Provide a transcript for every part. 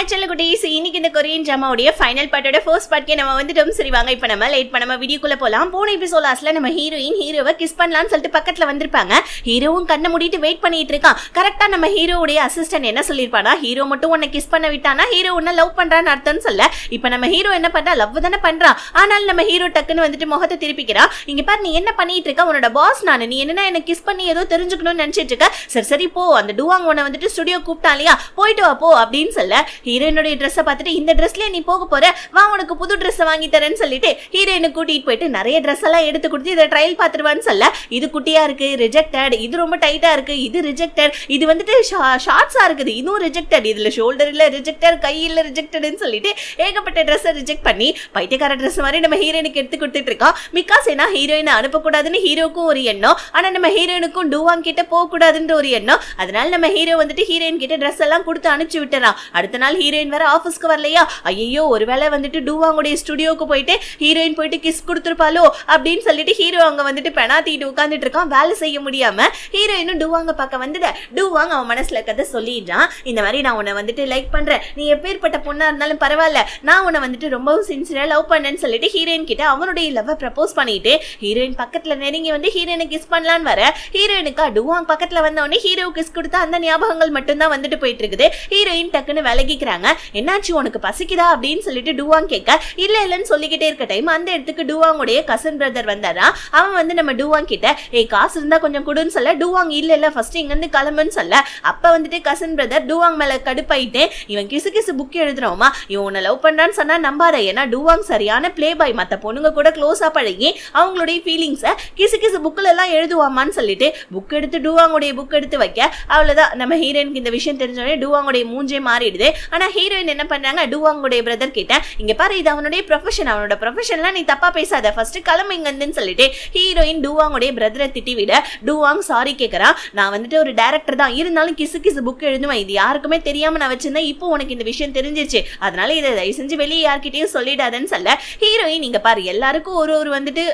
Hi Chalakuttis, இன்னைக்கு இந்த Korean டிராமாவுடைய final பார்ட்டோட first பார்ட்க்கே நம்ம வந்துட்டோம். சரி வாங்க இப்போ நம்ம லேட் பண்ணாம வீடியோக்குள்ள போலாம். போன எபிசோட்ல நம்ம ஹீரோவை கிஸ் பண்ணலாம்னு சொல்லிட்டு பக்கத்துல வந்திருப்பாங்க. ஹீரோவும் கண்ணை மூடிட்டு வெயிட் பண்ணிட்டு இருக்கான். கரெக்டா நம்ம ஹீரோவுடைய அசிஸ்டன்ட் என்ன சொல்லிருப்பானா, ஹீரோ மட்டும் உன்னை கிஸ் பண்ண விட்டானா ஹீரோ உன்னை லவ் பண்றான்னு அர்த்தம்னு சொல்ல. இப்போ நம்ம ஹீரோ என்ன பண்றா, லவ் தானே பண்றான். ஆனால் நம்ம ஹீரோ டக்குன்னு வந்துட்டு முகத்தை திருப்பிக்கிறான். இங்க பாரு, நீ என்ன பண்ணிட்டு இருக்க, உன்னோட பாஸ் நானு, நீ என்ன என்ன கிஸ் பண்ணி ஏதோ தெரிஞ்சுக்கணும்னு நினைச்சிட்டு இருக்க. சரி சரி போ, அந்த டுவாங் உன்னை வந்துட்டு ஸ்டுடியோ கூப்பிட்டான் இல்லையா, போயிட்டு வா போ அப்படின்னு சொல்ல. ஹீரோயினுடைய ட்ரெஸ்ஸை பார்த்துட்டு இந்த ட்ரெஸ்லயே நீ போக போற, வா உனக்கு புது ட்ரெஸ் வாங்கி தரேன்னு சொல்லிட்டு ஹீரோயினை கூட்டிட்டு போயிட்டு நிறைய ட்ரெஸ் எல்லாம் எடுத்து கொடுத்து இதை ட்ரையல் பார்த்துருவான்னு சொல்ல. இது குட்டியா இருக்கு ரிஜெக்டட், இது ரொம்ப டைட்டா இருக்கு இது ரிஜெக்டட், இது வந்துட்டு ஷார்ட்ஸா இருக்குது இதுவும் ரிஜெக்டட், இதுல ஷோல்டர்ல ரிஜெக்டட் கையில ரிஜெக்டட்னு சொல்லிட்டு ஏகப்பட்ட ட்ரெஸ்ஸை ரிஜெக்ட் பண்ணி பைத்தியக்கார ட்ரெஸ் மாதிரி நம்ம ஹீரோயினுக்கு எடுத்து கொடுத்துட்டு இருக்கோம். பிகாஸ் ஏன்னா ஹீரோயினை அனுப்பக்கூடாதுன்னு ஹீரோக்கும் ஒரு எண்ணம், ஆனா நம்ம ஹீரோயினுக்கும் டுவாங் கிட்ட போக கூடாதுன்ற ஒரு எண்ணம். அதனால நம்ம ஹீரோ வந்துட்டு ஹீரோயின் கிட்ட ட்ரெஸ் எல்லாம் கொடுத்து அனுப்பிச்சு விட்டுறான். அடுத்த நாள் ஹீரோயின் வேற ஆபீஸ்க்கு வரலையா, ஐயோ ஒருவேளை வந்துட்டு டுவாங்குடைய ஸ்டுடியோக்கு போயிட்டு ஹீரோயின் போயிட்டு கிஸ் கொடுத்துருப்பாலோ அப்படின்னு சொல்லிட்டு ஹீரோ அங்க வந்துட்டு பெனாத்திட்டு உட்காந்துட்டு இருக்கான். வேலை செய்ய முடியாம ஹீரோயினும் டுவாங்க பார்க்க வந்துட்டு டுவாங் அவன் மனசுல கதை சொல்லிடுறான். இந்த மாதிரி நான் உன்னை வந்துட்டு லைக் பண்றேன், நீ எப்பேற்பட்ட பொண்ணா இருந்தாலும் பரவாயில்ல, நான் உன்னை வந்துட்டு ரொம்பவும் சின்சியரா லவ் பண்ணேன்னு சொல்லிட்டு ஹீரோயின் கிட்ட அவனுடைய லவ் ப்ரப்போஸ் பண்ணிட்டு ஹீரோயின் பக்கத்துல நெருங்கி வந்து ஹீரோயினை கிஸ் பண்ணலான்னு வர, ஹீரோயினுக்கா டுவாங் பக்கத்துல வந்த உடனே ஹீரோ கிஸ் கொடுத்தா அந்த ஞாபகங்கள் மட்டும் தான் வந்துட்டு போயிட்டு இருக்குது. ஹீரோயின் டக்குன்னு விலகிக்கிறாங்க. என்னாச்சு உனக்கு பசிக்குதா அப்படின்னு சொல்லிட்டு டுவாங் கேட்க, இல்ல இல்லன்னு சொல்லிக்கிட்டே இருக்க டைம் அந்த இடத்துக்கு டுவாங்குடைய கசன் பிரதர் வந்தாரா. அவன் வந்து நம்ம டுவாங் கிட்ட காசு இருந்தா கொஞ்சம் கொடுன்னு சொல்ல, டுவாங் இல்ல இல்ல ஃபர்ஸ்ட் இங்க இருந்து கிளம்புன்னு சொல்ல. அப்ப வந்துட்டு கசன் பிரதர் டுவாங் மேல கடுப்பாயிட்டு, இவன் கிசு கிசு புக் எழுதுறோமா, இவன் உன்னை லவ் பண்றான்னு சொன்னா நம்பாத, ஏன்னா டுவாங் சரியான பிளே பாய், மத்த பொண்ணுங்க கூட க்ளோஸா பழகி அவங்களுடைய ஃபீலிங்ஸை கிசு கிசு புக்ல எல்லாம் எழுதுவாமான்னு சொல்லிட்டு புக் எடுத்து டுவாங்குடைய புக் எடுத்து வைக்க, அவ்வளவுதான் நம்ம ஹீரோயினுக்கு இந்த விஷயம் தெரிஞ்சோடனே டுவாங்குடைய மூஞ்சே மாறிடுது. ஆனா ஹீரோயின் என்ன பண்றாங்க, டுவாங்குடைய பிரதர் கிட்ட இங்க பாரு இது அவனுடைய ப்ரொஃபஷன், அவனோட ப்ரொஃபஷன்லாம் நீ தப்பா பேசாத, ஃபர்ஸ்ட் கிளம்பிங்கன்னு சொல்லிட்டு ஹீரோயின் டுவாங்குடைய பிரதரை திட்டி விட, டுவாங் சாரி கேட்கறான். நான் வந்துட்டு ஒரு டைரக்டர் தான், இருந்தாலும் கிசு கிசு புக் எழுதுவேன், இது யாருக்குமே தெரியாம நான் வச்சிருந்தேன், இப்போ உனக்கு இந்த விஷயம் தெரிஞ்சிருச்சு, அதனால இதை தயவு செஞ்சு வெளியே யார்கிட்டயும் சொல்லிடாதன்னு சொல்ல. ஹீரோயின் இங்க பாரு எல்லாருக்கும் ஒரு வந்துட்டு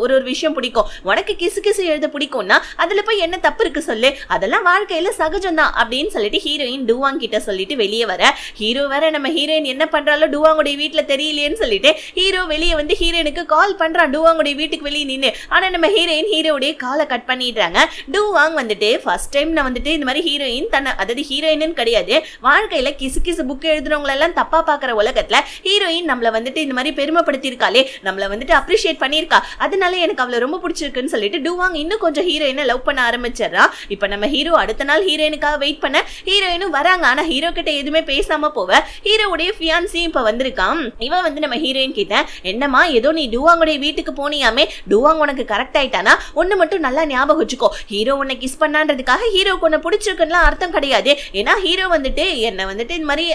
ஒரு விஷயம் பிடிக்கும், உனக்கு கிசு கிசு எழுத பிடிக்கும்னா அதுல போய் என்ன தப்பு இருக்கு சொல்லு, அதெல்லாம் வாழ்க்கையில சகஜம் தான் அப்படின்னு சொல்லிட்டு ஹீரோயின் டுவாங் கிட்ட சொல்லிட்டு வெளியே வர. ஹீரோ வேற நம்ம ஹீரோயின் என்ன பண்றாலோ டுவாங்குடைய வீட்டுல தெரியலையேன்னு சொல்லிட்டு ஹீரோ வெளியே வந்து ஹீரோயினுக்கு கால் பண்றான் டுவாங்குடைய வீட்டுக்கு வெளியே நின்று. ஆனா நம்ம ஹீரோயின் ஹீரோடைய காலை கட் பண்ணிடுறாங்க. டுவாங் வந்துட்டு ஃபர்ஸ்ட் டைம் நான் வந்துட்டு இந்த மாதிரி ஹீரோயின் தன்னை, அதாவது ஹீரோயின்னு கிடையாது, வாழ்க்கையில கிசு கிசு புக் எழுதுறவங்க எல்லாம் தப்பா பாக்குற உலகத்துல ஹீரோயின் நம்மள வந்துட்டு இந்த மாதிரி பெருமைப்படுத்தி இருக்காளே, நம்மள வந்துட்டு அப்ரிஷியேட் பண்ணிருக்கா, அதனால எனக்கு அவளை ரொம்ப பிடிச்சிருக்குன்னு சொல்லிட்டு டுவாங் இன்னும் கொஞ்சம் ஹீரோயினை லவ் பண்ண ஆரம்பிச்சிடறான். இப்ப நம்ம ஹீரோ அடுத்த நாள் ஹீரோயினுக்காக வெயிட் பண்ண ஹீரோயினும் வராங்க. ஆனா ஹீரோ கிட்ட எதுவுமே பேசாம போவ. ஹீரோவுடைய ஃபியான்சி இப்ப வந்திருக்கான். இவன் வந்து நம்ம ஹீரோயின் கிட்ட, என்னமா ஏதோ நீ டுவாங்குடைய வீட்டுக்கு போனியாமே, டுவாங் உனக்கு கரெக்ட் ஆயிட்டானா, ஒண்ணு மட்டும் நல்லா ஞாபகம் வச்சுக்கோ, ஹீரோ உன்னை கிஸ் பண்ணான்றதுக்காக ஹீரோக்கு உன்னை பிடிச்சிருக்குன்னு அர்த்தம் கிடையாது. ஏன்னா ஹீரோ வந்துட்டு என்ன வந்துட்டு இந்த மாதிரி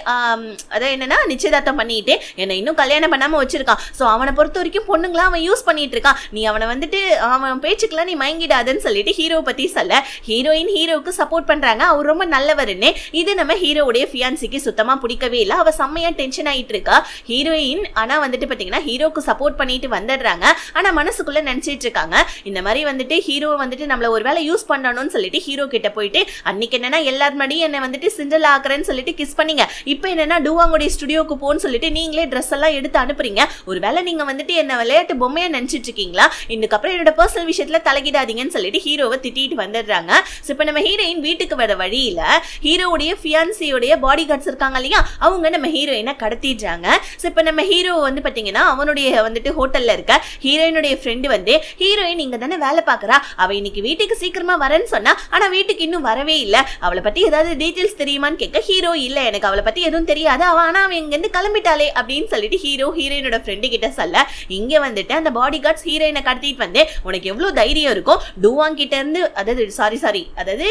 அதான் என்னன்னா நிச்சயதார்த்தம் பண்ணிட்டு என்னை இன்னும் கல்யாணம் பண்ணாம வச்சிருக்கான். சோ அவனை பொறுத்த வரைக்கும் பொண்ணுங்களா அவன் யூஸ் பண்ணிட்டு இருக்கான், நீ அவனை வந்துட்டு அவன் பேச்சுக்கெல்லாம் நீ மயங்கிடாதுன்னு சொல்லிட்டு ஹீரோ பத்தி சொல்ல. ஹீரோயின் ஹீரோவுக்கு சப்போர்ட் பண்றாங்க, அவர் ரொம்ப நல்லவருன்னு. இது நம்ம ஹீரோவுடைய ஃபியான்சிக்கு சுத்தமா பிடிக்கவே இல்லை, அவ செம்மையா டென்ஷன் ஆயிட்டு இருக்கா ஹீரோயின். ஆனா வந்துட்டு பாத்தீங்கன்னா ஹீரோக்கு சப்போர்ட் பண்ணிட்டு வந்துடுறாங்க. ஆனா மனசுக்குள்ள நினைச்சிட்டு இருக்காங்க, இந்த மாதிரி வந்துட்டு ஹீரோ வந்துட்டு நம்மள ஒரு வேலை யூஸ் பண்ணணும்னு சொல்லிட்டு ஹீரோ கிட்ட போயிட்டு, அன்னைக்கு என்னன்னா எல்லார் முன்னாடியும் என்ன வந்துட்டு சிண்டல் ஆக்குறேன்னு சொல்லிட்டு கிஸ் பண்ணீங்க, இப்போ என்னன்னா டுவாங்குடைய ஸ்டுடியோக்கு போன்னு சொல்லிட்டு நீங்களே ட்ரெஸ் எல்லாம் எடுத்து அனுப்புறீங்க, ஒருவேளை நீங்க வந்துட்டு என்ன விளையாட்டு பொம்மையா நினைச்சிட்டு இருக்கீங்களா, இதுக்கப்புறம் என்னோட பர்சனல் விஷயத்துல தலையிடாதீங்கன்னு சொல்லிட்டு ஹீரோவை திட்டிட்டு வந்துடுறாங்க. இப்ப நம்ம ஹீரோயின் வீட்டுக்கு வர வழியில ஹீரோவுடைய ஃபியான்சியோடைய பாடி கார்ட்ஸ் இருக்காங்க இல்லையா, அவங்க நம்ம ஹீரோயினை கடத்திடுறாங்க. இப்ப நம்ம ஹீரோ வந்து பாத்தீங்கன்னா அவனுடைய வந்துட்டு ஹோட்டல்ல இருக்க ஹீரோயினுடைய ஃப்ரெண்டு வந்து, ஹீரோயின் இங்க தானே வேலை பாக்குறா, அவ இன்னைக்கு வீட்டுக்கு சீக்கிரமா வரேன்னு சொன்னா, ஆனா வீட்டுக்கு இன்னும் வரவே இல்ல, அவளை பத்தி ஏதாவது டீடைல்ஸ் தெரியுமான்னு கேட்க, ஹீரோ இல்ல எனக்கு அவளை பத்தி எதுவும் தெரியாது, ஆனா அவன் இங்க இருந்து கிளம்பிட்டாலே அப்படின்னு சொல்லிட்டு ஹீரோ ஹீரோயினோட ஃப்ரெண்டு கிட்ட சொல்ல. இங்க வந்துட்டு அந்த பாடி கார்ட்ஸ் ஹீரோயினை கடத்திட்டு வந்து, உனக்கு எவ்வளவு தைரியம் இருக்கும் டுவாங் கிட்ட இருந்து, அதாவது அதாவது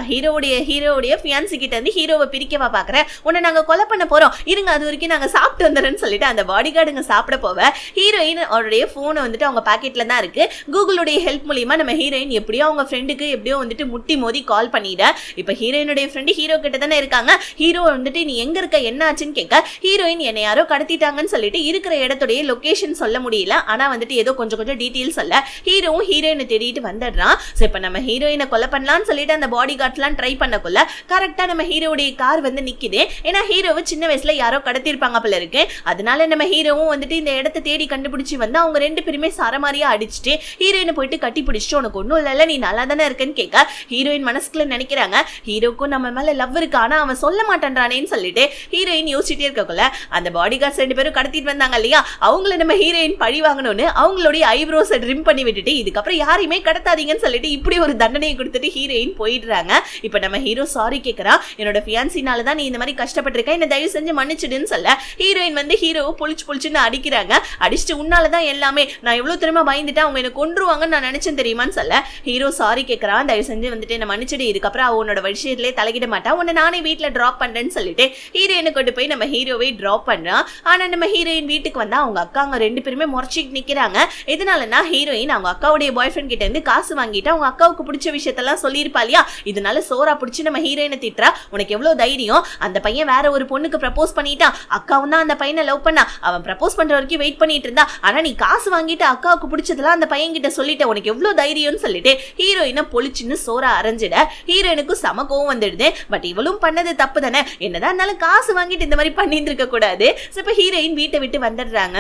ஹீரோவுடைய ஃபியான்சி கிட்ட இருந்து ஹீரோவை பிரிக்கவா பாக்குற, உன்னை நாங்க கொலை பண்ண போறோம், இருங்க அது வரைக்கும் நாங்க சாப்பிட்டு வந்துறேன்னு சொல்லிட்டு அந்த பாடி கார்டுங்க சாப்பிட போவ. ஹீரோயின் அவருடைய போனை வந்துட்டு அவங்க பாக்கெட்ல தான் இருக்கு. கூகுளுடைய ஹெல்ப் மூலியமா நம்ம ஹீரோயின் எப்படியோ அவங்க ஃப்ரெண்டுக்கு எப்படியோ வந்துட்டு முட்டி மோதி கால் பண்ணிட. இப்ப ஹீரோயினுடைய ஃப்ரெண்டு ஹீரோ கிட்ட தானே இருக்காங்க. ஹீரோ வந்துட்டு நீ எங்க இருக்க என்ன ஆச்சுன்னு கேட்க, ஹீரோயின் என்னை யாரோ கடத்திட்டாங்கன்னு சொல்லிட்டு இருக்கிற இடத்துடைய லொகேஷன் சொல்ல முடியல, ஆனா வந்துட்டு ஏதோ கொஞ்சம் டீடைல்ஸ் சொல்ல ஹீரோவும் ஹீரோயினை தேடிட்டு வந்துடுறான். இப்ப நம்ம ஹீரோயினை கொலை பண்ணலாம்னு சொல்லிட்டு அந்த பாடி கார்ட்ஸ்லாம் ட்ரை பண்ணக்குள்ள கரெக்டா நம்ம ஹீரோடைய கார் வந்து நிக்குது. ஏன்னா ஹீரோவை சின்ன வயசுல யாரோ கடத்திருப்பாங்க போல இருக்கு. அதனால நம்ம ஹீரோவும் வந்துட்டு இந்த இடத்தை தேடி கண்டுபிடிச்சு வந்து அவங்க ரெண்டு பேருமே சரமாரியா அடிச்சுட்டு ஹீரோயினை போயிட்டு கட்டி பிடிச்சிட்டு உனக்கு ஒன்னும் இல்ல நீ நல்லா தானே இருக்குன்னு கேட்க ஹீரோயின் மனசுக்குள்ள நினைக்கிறாங்க ஹீரோக்கும் நம்ம மேல லவ் இருக்கு, ஆனா அவன் சொல்ல மாட்டேன்றானேன்னு சொல்லிட்டு ஹீரோயின் யோசிச்சுட்டே இருக்கக்குள்ள அந்த பாடி கார்ட்ஸ் ரெண்டு பேரும் கடத்திட்டு வந்தாங்க இல்லையா, அவங்கள நம்ம ஹீரோயின் பழி வாங்கணும்னு அவங்களுடைய ஐப்ரோஸை ட்ரிம் பண்ணி விட்டுட்டு இதுக்கப்புறம் யாரையுமே கடத்தாதீங்கன்னு சொல்லிட்டு இப்படி ஒரு தண்டனையை கொடுத்துட்டு ஹீரோயின் போயிடுறாங்க. இப்ப நம்ம ஹீரோ சாரி கேட்கறான், என்னோட ஃபியான்சினால தான் நீ இந்த மாதிரி கஷ்டப்பட்டிருக்க, என்ன தயவு செஞ்சு மன்னிச்சிடுன்னு சொல்ல ஹீரோயின் வந்து ஹீரோவை பொழிச்சுன்னு அடிக்கிறாங்க. அடிச்சுட்டு உன்னாலதான் எல்லாமே, நான் எவ்வளவு திரும்ப பயந்துட்டேன், அவங்க என்ன கொன்றுவாங்கன்னு நான் நினைச்சேன் தெரியுமான்னு சொல்ல ஹீரோ சாரி கேட்கறான், தயவு செஞ்சு வந்துட்டு என்ன மன்னிச்சிடு, இதுக்கப்புறம் அவனோட விஷயத்திலே தலையிட மாட்டா, உன்னை நானே வீட்டுல டிராப் பண்றேன்னு சொல்லிட்டு ஹீரோயினை கொண்டு போய் நம்ம ஹீரோவை டிராப் பண்றான். ஆனா நம்ம ஹீரோயின் வீட்டுக்கு வந்தா அவங்க அக்காங்க ரெண்டு பேருமே முறைச்சிட்டு நிக்கிறாங்க. எதனாலன்னா ஹீரோயின் அவங்க அக்காவுடைய பாய் ஃப்ரெண்ட் கிட்ட இருந்து காசு வாங்கிட்டு அவங்க அக்காவுக்கு பிடிச்ச விஷயத்தெல்லாம் சொல்லியிருப்பா இல்லையா, இதனால சோரா பிடிச்சி நம்ம ஹீரோயினை திட்டுறா, உனக்கு எவ்வளவு தைரியம், அந்த பையன் வேற ஒரு பொண்ணுக்கு ப்ரப்போஸ் பண்ணிட்டான், அக்காவும் தான் அந்த பையனை லவ் பண்ணா, அவன் ப்ரப்போஸ் பண்ற வரைக்கும் வெயிட் பண்ணிட்டு இருந்தா, ஆனா நீ காசு வாங்கிட்டு அக்காவுக்கு பிடிச்சதெல்லாம் அந்த பையன் கிட்ட சொல்லிட்ட, உனக்கு எவ்வளவு தைரியம்னு சொல்லிட்டு ஹீரோயினை பொழிச்சுன்னு சோரா அரைஞ்சிட ஹீரோயினுக்கு சம கோவம் வந்துடுது. பட் இவளும் பண்ணது தப்பு தானே, என்னதான் இருந்தாலும் காசு வாங்கிட்டு இந்த மாதிரி பண்ணிட்டு இருக்க கூடாது. இப்ப ஹீரோயின் வீட்டை விட்டு வந்துடுறாங்க.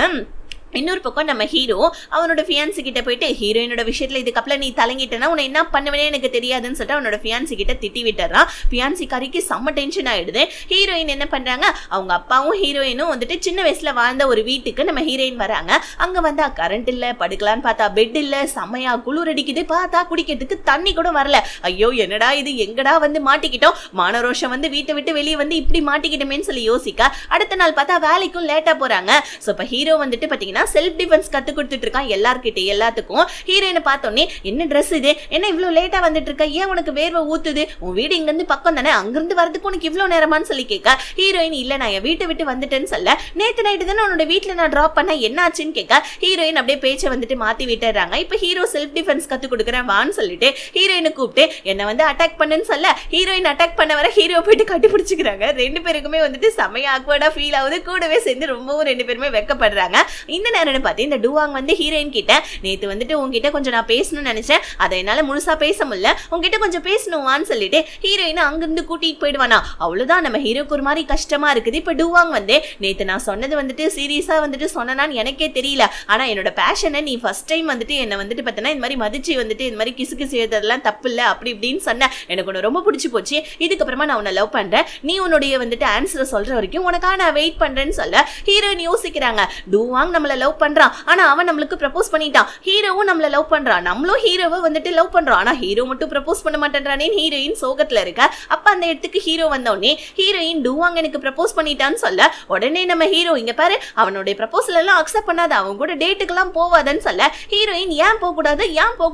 இன்னொரு பக்கம் நம்ம ஹீரோ அவனோட ஃபியான்சி கிட்ட போயிட்டு ஹீரோயினோட விஷயத்துல இதுக்கப்புறம் நீ தலைங்கிட்டனா உன்னை என்ன பண்ணுவேனே எனக்கு தெரியாதுன்னு சொல்லிட்டு அவனோட ஃபியான்சி கிட்ட திட்டி விட்டுறான். ஃபியான்சி காரிக்கு செம்ம டென்ஷன் ஆயிடுது. ஹீரோயின் என்ன பண்றாங்க, அவங்க அப்பாவும் ஹீரோயினும் வந்துட்டு சின்ன வயசுல வாழ்ந்த ஒரு வீட்டுக்கு நம்ம ஹீரோயின் வராங்க. அங்க வந்தா கரண்ட் இல்ல, படுக்கலான்னு பார்த்தா பெட் இல்ல, செம்மையா குளிர் அடிக்குது, பார்த்தா குடிக்கிறதுக்கு தண்ணி கூட வரல. ஐயோ என்னடா இது, எங்கடா வந்து மாட்டிக்கிட்டோம், மானரோஷம் வந்து வீட்டை விட்டு வெளியே வந்து இப்படி மாட்டிக்கிட்டோமேன்னு சொல்லி யோசிக்க அடுத்த நாள் பார்த்தா வேலைக்கும் லேட்டா போறாங்க. சோ இப்ப ஹீரோ வந்துட்டு பாத்தீங்கன்னா செல்ஃப் டிஃபென்ஸ் கத்து கொடுத்துட்டு இருக்கான் எல்லாத்துக்கும். ஹீரோயினை பார்த்தோன்னே என்ன ட்ரெஸ் இது, என்ன இவ்வளவு லேட்டா வந்துட்டு இருக்க, ஏன் உனக்கு வேர்வை ஊத்துது, உன் வீடு இங்க இருந்து பக்கம் தானே, அங்கிருந்து வரதுக்கு உனக்கு இவ்வளவு நேரமான்னு சொல்லி கேட்க ஹீரோயின் இல்ல நான் என் வீட்டை விட்டு வந்துட்டேன்னு சொல்ல நேத்து நைட்டு தானே உன்னோட வீட்டுல நான் டிராப் பண்ண என்ன ஆச்சுன்னு கேட்க ஹீரோயின் அப்படியே பேச்சை வந்துட்டு மாத்தி விட்டுறாங்க. இப்ப ஹீரோ செல்ஃப் டிஃபென்ஸ் கத்து கொடுக்குறேன் வான்னு சொல்லிட்டு ஹீரோயினை கூப்பிட்டு என்ன வந்து அட்டாக் பண்ணுன்னு சொல்ல ஹீரோயின் அட்டாக் பண்ண வர ஹீரோ போயிட்டு கட்டி பிடிச்சிக்கிறாங்க. ரெண்டு பேருக்குமே வந்துட்டு செமையா ஆக்வர்டா ஃபீல் ஆகுது, கூடவே சேர்ந்து ரொம்பவும் ரெண்டு பேருமே வெக்கப்படுறாங்க. இந்த நேரம்னு பார்த்து இந்த டுவாங் வந்து ஹீரோயின் கிட்ட நேத்து வந்துட்டு உங்ககிட்ட கொஞ்சம் நான் பேசணும்னு நினைச்சேன், அதை என்னால முழுசா பேச முடியல, உங்ககிட்ட கொஞ்சம் பேசணுவான்னு சொல்லிட்டு ஹீரோயின் அங்கிருந்து கூட்டிட்டு போயிடுவானா. அவ்வளவுதான் நம்ம ஹீரோக்கு ஒரு மாதிரி கஷ்டமா இருக்குது. இப்ப டுவாங் வந்து நேத்து நான் சொன்னது வந்துட்டு சீரியஸா வந்துட்டு சொன்னான்னு எனக்கே தெரியல, ஆனா என்னோட பேஷனை நீ ஃபர்ஸ்ட் டைம் வந்துட்டு என்ன வந்துட்டு பார்த்தனா இந்த மாதிரி மதிச்சு வந்துட்டு இந்த மாதிரி கிசுக்கு செய்யறதெல்லாம் தப்பு இல்ல அப்படி இப்படின்னு சொன்ன, எனக்கு உன்னை ரொம்ப பிடிச்சி போச்சு, இதுக்கப்புறமா நான் உன்னை லவ் பண்றேன், நீ உன்னுடைய வந்துட்டு ஆன்சரை சொல்ற வரைக்கும் உனக்காக நான் வெயிட் பண்றேன்னு சொல்ல ஹீரோயின் யோசிக்கிறாங்க. டுவாங் நம்மள லவ் பண்றான், ஆனா அவன் நம்மளுக்கு ப்ரப்போஸ் பண்ணிட்டான், ஹீரோவும் நம்மள லவ் பண்றான், நம்மளும் ஹீரோவை வந்துட்டு லவ் பண்றோம், ஆனா ஹீரோ மட்டும் ப்ரப்போஸ் பண்ண மாட்டேன்றானே ஹீரோயின் சோகத்துல இருக்க. அப்ப அந்த இடத்துக்கு ஹீரோ வந்தோடனே ஹீரோயின் டுவாங் எனக்கு ப்ரப்போஸ் பண்ணிட்டான்னு சொல்ல உடனே நம்ம ஹீரோ இங்க பாரு அவனுடைய ப்ரப்போசல் எல்லாம் அக்செப்ட் பண்ணாத, அவன் கூட டேட்டுக்கெல்லாம் போவாதன்னு சொல்ல ஹீரோயின் ஏன் போக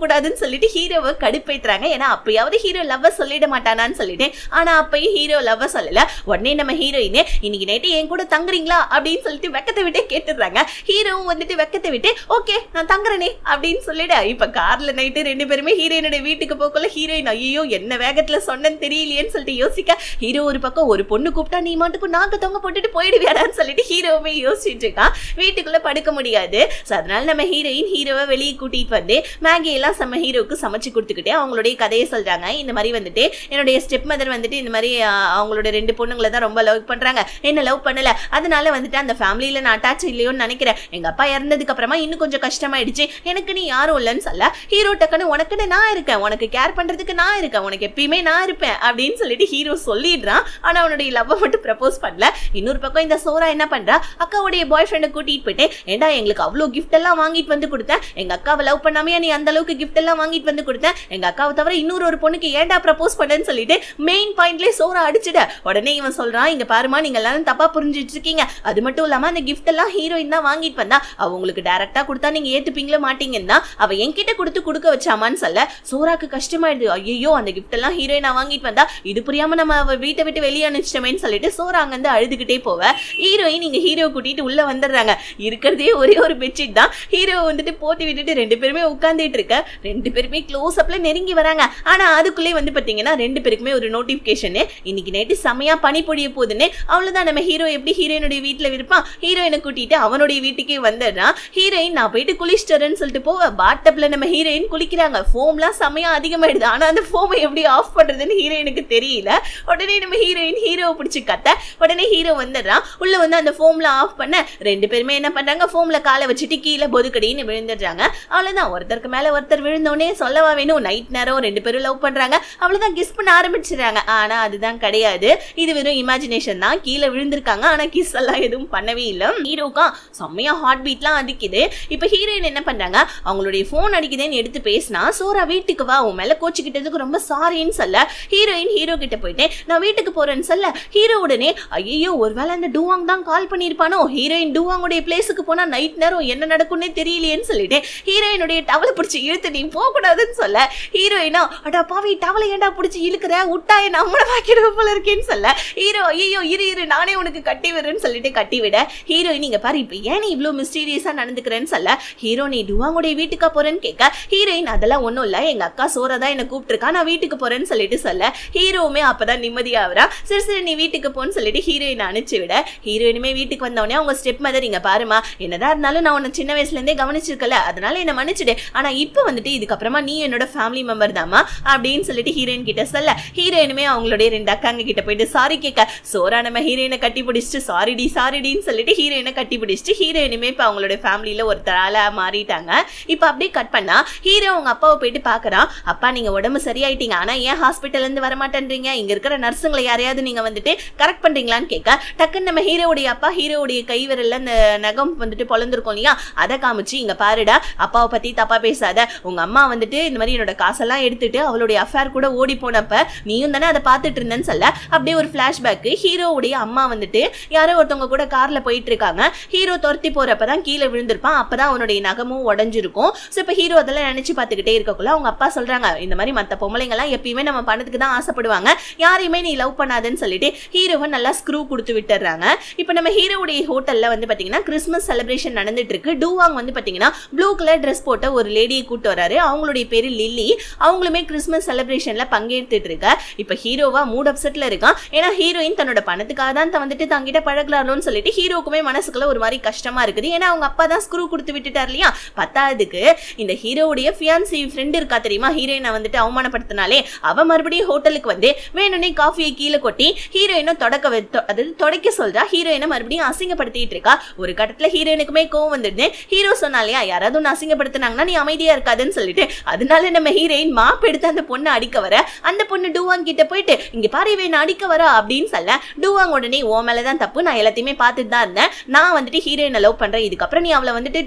கூடாதுன்னு சொல்லிட்டு ஹீரோவை கடுப்பேத்துறாங்க. ஏன்னா அப்பயாவது ஹீரோ லவ்வ சொல்லிட மாட்டானான்னு சொல்லிட்டு, ஆனா அப்பயும் ஹீரோ லவ்வ சொல்லல. உடனே நம்ம ஹீரோயினே இன்னைக்கு நைட்டு என் கூட தங்குறீங்களா அப்படின்னு சொல்லிட்டு வெக்கத்தை விட்டு கேட்டுடுறாங்க. ஹீரோவும் வந்துட்டு வெக்கத்தை விட்டு ஓகே நான் தங்குறேனே அப்படின்னு சொல்லிட இப்ப கார்ல நைட்டு ரெண்டு பேருமே ஹீரோயினோட வீட்டுக்கு போக்கல ஹீரோயின் ஐயோ என்ன வேகத்துல சொன்னேன்னு தெரியலையேன்னு சொல்லிட்டு யோசிக்க ஹீரோ ஒரு பக்கம் ஒரு பொண்ணு கூப்பிட்டா நீ மாட்டுக்கு நாக்கு தொங்க போட்டுட்டு போயிடுவியாடான்னு சொல்லிட்டு ஹீரோவுமே யோசிச்சுட்டு இருக்கான். வீட்டுக்குள்ள படுக்க முடியாது. அதனால நம்ம ஹீரோயின் ஹீரோவை வெளியே கூட்டிட்டு வந்து மேகி எல்லாம் நம்ம ஹீரோவுக்கு சமைச்சு கொடுத்துக்கிட்டே அவங்களுடைய கதையை சொல்றாங்க. இந்த மாதிரி வந்துட்டு என்னுடைய ஸ்டெப் மதர் வந்துட்டு இந்த மாதிரி அவங்களோட ரெண்டு பொண்ணுங்களை தான் ரொம்ப லவ் பண்றாங்க, என்ன லவ் பண்ணல, அதனால வந்துட்டு அந்த ஃபேமிலியில நான் அட்டாச் இல்லையோன்னு நினைக்கிறேன், எங்க அப்பா இறந்ததுக்கு அப்புறமா இன்னும் கொஞ்சம் கஷ்டமாயிடுச்சு, எனக்கு நீ யாரும் இல்லைன்னு சொல்ல ஹீரோ டக்குன்னு உனக்குன்னு நான் இருக்கேன், உனக்கு கேர் பண்றதுக்கு நான் இருக்கேன், உனக்கு எப்பயுமே நான் இருப்பேன் அப்படின்னு சொல்லிட்டு ஹீரோ சொல்லிடுறான். ஆனா அவனுடைய லவ் மட்டும் ப்ரப்போஸ் பண்ணல. இன்னொரு பக்கம் இந்த சோரா என்ன பண்றா, அக்காவுடைய பாய் ஃப்ரெண்டை கூட்டிட்டு போயிட்டு ஏண்டா எங்களுக்கு அவ்வளவு கிஃப்ட் எல்லாம் வாங்கிட்டு வந்து கொடுத்தேன், எங்க அக்காவை லவ் பண்ணாமையா நீ அந்த அளவுக்கு கிஃப்ட் எல்லாம் வாங்கிட்டு வந்து கொடுத்தேன், எங்க அக்காவை தவிர இன்னொரு ஒரு பொண்ணுக்கு ஏண்டா ப்ரப்போஸ் பண்ணேன்னு சொல்லிட்டு மெயின் பாயிண்ட்லயே சோரா அடிச்சுட உடனே இவன் சொல்றான், இங்க பாருமா நீங்க எல்லாரும் தப்பா புரிஞ்சுட்டு இருக்கீங்க, அது மட்டும் இல்லாம அந்த கிஃப்ட் எல்லாம் ஹீரோயின் தான் வாங்கிட்டு வந்தா, அவங்களுக்கு டைரக்டா கொடுத்தா நீங்க ஏத்துப்பீங்களோ மாட்டீங்கன்னா அவ என்கிட்ட கொடுக்க வச்சாமான்னு சொல்ல சோராக்கு கஷ்டமாயிடுது. ஐயோ அந்த கிஃப்ட் எல்லாம் ஹீரோயினா வாங்கிட்டு வந்தா இது புரியாம நம்ம அவ வீட்டை விட்டு வெளியே அனுப்பிச்சிட்டோமேன்னு சொல்லிட்டு சோரா அங்க இருந்து அழுதுகிட்டே போவ ஹீரோயின் இங்க ஹீரோ கூட்டிட்டு உள்ள வந்துடுறாங்க. இருக்கிறதே ஒரே ஒரு பெட்ஷீட் தான். ஹீரோ வந்துட்டு போட்டி விட்டுட்டு ரெண்டு பேருமே உட்கார்ந்துட்டு இருக்க, ரெண்டு பேருமே க்ளோஸ் அப்ல நெருங்கி வராங்க. ஆனா அதுக்குள்ளே வந்து பாத்தீங்கன்னா ரெண்டு பேருக்குமே ஒரு நோட்டிபிகேஷன், இன்னைக்கு நைட்டு செமையா பனி பொழிய போகுதுன்னு. அவ்வளவுதான் நம்ம ஹீரோ எப்படி ஹீரோயினுடைய வீட்டுல இருப்பான், ஹீரோயினை கூட்டிட்டு அவனுடைய வீட்டுக்கே வந்துடுறான். ஹீரோயின் நான் போயிட்டு குளிச்சிட்டேன்னு சொல்லிட்டு போவ பாட்டப்ல நம்ம ஹீரோயின் குளிக்கிறாங்க. ஃபோம்லாம் செமையா அதிகமாயிடுது. ஆனா அந்த ஃபோமை எப்படி ஆஃப் பண்றதுன்னு ஹீரோயினுக்கு தெரியல. உடனே நம்ம ஹீரோயின் ஹீரோவை பிடிச்சி கத்த உடனே ஹீரோ வந்துடுறான். உள்ள வந்து அந்த ஃபோம்ல ஆஃப் பண்ண ரெண்டு பேருமே என்ன பண்றாங்க, ஃபோம்ல காலை வச்சுட்டு கீழே பொதுக்கடின்னு விழுந்துடுறாங்க. அவ்வளவுதான், ஒருத்தருக்கு மேல ஒருத்தர் விழுந்தோடனே சொல்லவா வேணும், நைட் நேரம் ரெண்டு பேரும் லவ் பண்றாங்க. அவ்வளவுதான், கிஸ் பண்ண ஆரம்பிச்சிடறாங்க. ஆனா அதுதான் கிடையாது, இது வெறும் இமேஜினேஷன் தான். கீழே விழுந்திருக்காங்க, ஆனா கிஸ் எல்லாம் எதுவும் பண்ணவே இல்லை. ஹீரோக்கா செம்மையா ஹார்ட் பீட்லாம் அடிக்குது. இப்ப ஹீரோயின் என்ன பண்றாங்க, அவங்களுடைய போன் அடிக்குதுன்னு எடுத்து பேசினா, சோரா வீட்டுக்கு வா, உன் மேல கோச்சிக்கிட்டதுக்கு ரொம்ப சாரின்னு சொல்ல ஹீரோயின் ஹீரோ கிட்ட போயிட்டு நான் வீட்டுக்கு போறேன்னு சொல்ல ஹீரோ உடனே ஐயோ ஒருவேளை அந்த டூவாங் தான் கால் பண்ணிருப்பானோ, ஹீரோயின் டூவாங்குடைய பிளேஸுக்கு போனா நைட் நேரம் என்ன நடக்கும்னே தெரியலையேன்னு சொல்லிட்டு ஹீரோயினுடைய டவலை பிடிச்சி இழுத்து நீ போக கூடாதுன்னு சொல்ல ஹீரோயினா அடா பாவி டவலை ஏண்டா பிடிச்சி இழுக்கிற, உட்டாய நம்மள வாக்கிடுவ போல இருக்கேன்னு சொல்ல ஹீரோ ஐயோ இரு நானே உனக்கு கட்டி விடுறேன்னு சொல்லிட்டு கட்டி விட ஹீரோயின் நீங்க பாரு இப்ப ஏன் நீ இவ்வளவு மிஸ்டீரியஸா நடந்துக்கிறேன்னு சொல்ல ஹீரோ நீ டூவாங்குடைய வீட்டுக்கா போறேன்னு கேட்க ஹீரோயின் அதெல்லாம் ஒண்ணும் இல்ல, எங்க அக்கா சோரா தான் என்ன கூப்பிட்டுருக்கா, நான் வீட்டுக்கு போறேன்னு சொல்லிட்டு சொல்ல ஹீரோவுமே அப்பதான் நிம்மதியாகிறா. சரி நீ வீட்டுக்கு போன்னு சொல்லிட்டு ஹீரோயின் அனுப்பிச்சு விட ஹீரோயினுமே வீட்டுக்கு வந்தவொடனே அவங்க ஸ்டெப் மதர் இங்க பாருமா, என்னதான் இருந்தாலும் நான் உன்னை சின்ன வயசுல இருந்தே கவனிச்சிருக்கல, அதனால என்ன மன்னிச்சுடு, ஆனா இப்ப வந்துட்டு இதுக்கப்புறமா நீ என்னோட ஃபேமிலி மெம்பர் தாமா அப்படின்னு சொல்லிட்டு ஹீரோயின் கிட்ட சொல்ல ஹீரோயினுமே அவங்களுடைய ரெண்டு அக்காங்க கிட்ட போயிட்டு சாரி கேட்க சோரா நம்ம ஹீரோயினை கட்டி பிடிச்சிட்டு சாரிடின்னு சொல்லிட்டு ஹீரோயினை கட்டி பிடிச்சிட்டு ஹீரோயினுமே இப்ப அவங்களோட ஃபேமிலியில ஒருத்தரால மாறிட்டாங்க. இப்ப அப்படியே கட் பண்ணா ஹீரோ அவங்க அப்பாவை போயிட்டு பாக்குறான். அப்பா நீங்க உடம்பு சரியாயிட்டீங்க, ஆனா ஏன் ஹாஸ்பிட்டல்ல இருந்து வர மாட்டேன்றீங்க, இங்க இருக்கிற நர்ஸுங்களை யாரையாவது நீங்க வந்துட்டு கரெக்ட் பண்றீங்களான்னு கேட்க டக்குன்னு நம்ம ஹீரோவுடைய அப்பா ஹீரோவுடைய கை விரல்ல அந்த நகம் வந்துட்டு பொழந்திருக்கும் இல்லையா, அதை காமிச்சு இங்க பாருடா அப்பாவை பத்தி தப்பா பேசாத, உங்க அம்மா வந்துட்டு இந்த மாதிரி என்னோட காசெல்லாம் எடுத்துட்டு அவளுடைய அஃபேர் கூட ஓடி போனப்ப நீயும் தானே அதை பார்த்துட்டு இருந்தேன்னு சொல்ல அப்படியே ஒரு பிளாஷ்பேக் ஹீரோவுடைய அம்மா வந்துட்டு யாரோ ஒருத்தவங்க கூட கார்ல போயிட்டு இருக்காங்க. ஹீரோ துரத்தி போறப்பதான் கீழே விழுந்திருப்பான், அப்பதான் அவனுடைய நகமும் உடஞ்சிருக்கும். சோ இப்ப ஹீரோ அதெல்லாம் நினைச்சு பார்த்துக்கிட்டே இருக்கக்குள்ள அவங்க அப்பா சொல்றாங்க இந்த மாதிரி மத்த பொம்பளைங்க எல்லாம் எப்பயுமே நம்ம பணத்துக்கு தான் ஆசைப்படுவாங்க, யாரையுமே நீ லவ் பண்ணாதன்னு சொல்லிட்டு ஹீரோவை நல்லா ஸ்க்ரூ கொடுத்து விட்டுறாங்க. இப்ப நம்ம ஹீரோவுடைய ஹோட்டல்ல வந்து பாத்தீங்கன்னா கிறிஸ்மஸ் செலிப்ரேஷன் நடந்துட்டு இருக்கு. டூவாங் வந்து பாத்தீங்கன்னா ப்ளூ கலர் ட்ரெஸ் போட்ட ஒரு லேடியை கூட்டு வராரு. அவங்களுடைய பேரு லில்லி. அவங்களுமே கிறிஸ்மஸ் செலிப்ரேஷன்ல பங்கேற்றுட்டு இருக்க. இப்ப ஹீரோவா மூட் அப்செட்ல இருக்கான். ஏன்னா ஹீரோயின் தன்னோட பணத்துக்காக தான் வந்துட்டு தங்கிட்ட பழகலாம்னு சொல்லிட்டு ஹீரோக்குமே மனசுக்குள்ள ஒரு மாதிரி கஷ்டமா இருக்குது. ஏன்னா அவங்க அப்பா தான் ஸ்க்ரூ கொடுத்து விட்டுட்டார் இல்லையா. பத்தாவதுக்கு இந்த ஹீரோவுடைய ஃபியான்சி ஃப்ரெண்ட் இருக்கா தெரியுமா, ஹீரோயினை வந்துட்டு அவமானப்படுத்தினாலே அவ மறுபடியும் ஹோட்டலுக்கு வந்து வேணும்னே காஃபியை கீழே கொட்டி ஹீரோயினை தொடக்க சொல்றா. ஹீரோயினை மறுபடியும் அசிங்கப்படுத்திட்டு இருக்கா. ஒரு கட்டத்துல ஹீரோயினுக்குமே கோவம் வந்துடுது. ஹீரோ சொன்னாலையா யாராவது ஒன்று அசிங்கப்படுத்தினாங்கன்னா நீ அமைதியா இருக்காதுன்னு சொல்லிட்டு அதனால நம்ம ஹீரோயின் மாப் எடுத்து அந்த பொண்ணை அடிக்க வர அந்த பொண்ணு டூவாங் கிட்ட போயிட்டு இங்க பாரு வேணா அடிக்க வரா அப்படின்னு சொல்ல டூவாங் உடனே ஓ மேலதான் தப்பு, நான் எல்லாத்தையுமே பார்த்துட்டு தான் இருந்தேன், நான் வந்துட்டு ஹீரோயினை லவ் பண்றேன், இதுக்கப்புறம் நீ அவளை வந்துட்டு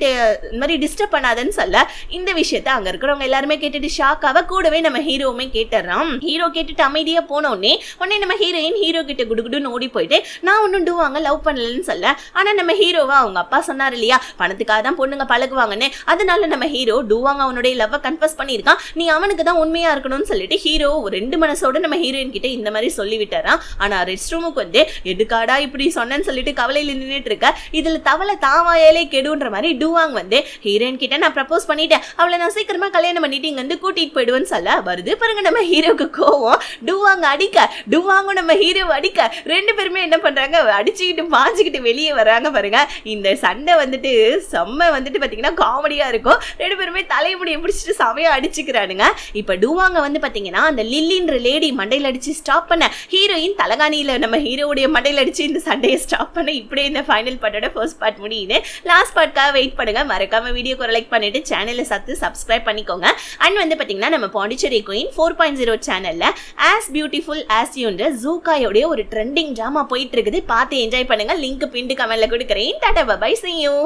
இந்த மாதிரி டிஸ்டர்ப் பண்ணாதன்னு சொல்ல இந்த விஷயத்த அங்க இருக்கிறவங்க எல்லாருமே கேட்டுட்டு ஷாக் ஆக கூடவே நம்ம ஹீரோவுமே கேட்டுறான். ஹீரோ கேட்டுட்டு அமைதியா போனோடனே நம்ம ஹீரோயின் ஹீரோ கிட்ட குடுகுடுன்னு ஓடி போயிட்டு நான் ஒன்னும் டூவாங்க லவ் பண்ணலன்னு சொல்ல ஆனா நம்ம ஹீரோவா அவங்க அப்பா சொன்னார் இல்லையா பணத்துக்காக தான் பொண்ணுங்க பழகுவாங்கன்னு, அதனால நம்ம ஹீரோ டூவாங்க அவனுடைய லவ்வ கன்ஃபஸ் பண்ணியிருக்கான், நீ அவனுக்கு தான் உண்மையா இருக்கணும்னு சொல்லிட்டு ஹீரோ ரெண்டு மனசோட நம்ம ஹீரோயின் கிட்ட இந்த மாதிரி சொல்லி விட்டாராம். ஆனா ரெஸ்ட் ரூமுக்கு வந்து எதுக்காடா இப்படி சொன்னேன்னு சொல்லிட்டு கவலையில நின்றுட்டு இருக்க. இதுல தவளை தாவாயாலே கெடுன்ற மாதிரி டூவாங் வந்து ஹீரோயின் கிட்ட நான் ப்ரப்போஸ் பண்ணிட்டேன், அவளை நான் சீக்கிரமா கல்யாணம் பண்ணிட்டு இங்க வந்து கூட்டிட்டு போயிடுவேன்னு சொல்ல வருது பாருங்க நம்ம ஹீரோக்கு கோவம். டூவாங்க அடிக்க டூவாங்க நம்ம ஹீரோ அடிக்க ரெண்டு பேருமே என்ன பண்றாங்க அடிச்சுக்கிட்டு பாஞ்சுக்கிட்டு வெளியே வராங்க பாருங்க. இந்த சண்டை வந்துட்டு செம்ம வந்துட்டு பாத்தீங்கன்னா காமெடியா இருக்கும். ரெண்டு பேருமே தலைமுடியை பிடிச்சிட்டு செமையா அடிச்சுக்கிறானுங்க. இப்ப டூவாங்க வந்து பாத்தீங்கன்னா அந்த லில்லின்ற லேடி மண்டையில அடிச்சு ஸ்டாப் பண்ண ஹீரோயின் தலகாணியில நம்ம ஹீரோடைய மண்டையில அடிச்சு இந்த சண்டையை ஸ்டாப் பண்ண இப்படியே இந்த ஃபைனல் பார்ட்டோட ஃபர்ஸ்ட் பார்ட் முடியுது. லாஸ்ட் பார்ட்காக வெயிட் பண்ணுங்க. மறக்காம வீடியோக்கு ஒரு லைக் பண்ணிட்டு சேனலை சப்ஸ்கிரைப் பண்ணிக்கோங்க. அண்ட் வந்து பாத்தீங்கன்னா நம்ம பாண்டிச்சேரி குயின் 4.0 சேனல்ல ஆஸ் பியூட்டிஃபுல் ஆஸ் யூன்ற ஜூகாயோடைய ஒரு ட்ரெண்டிங் டிராமா போயிட்டு இருக்குது. பார்த்து என்ஜாய் பண்ணுங்க. லிங்க் பின் கமெண்ட்ல கொடுக்குறேன். டாடா பை பை, see you.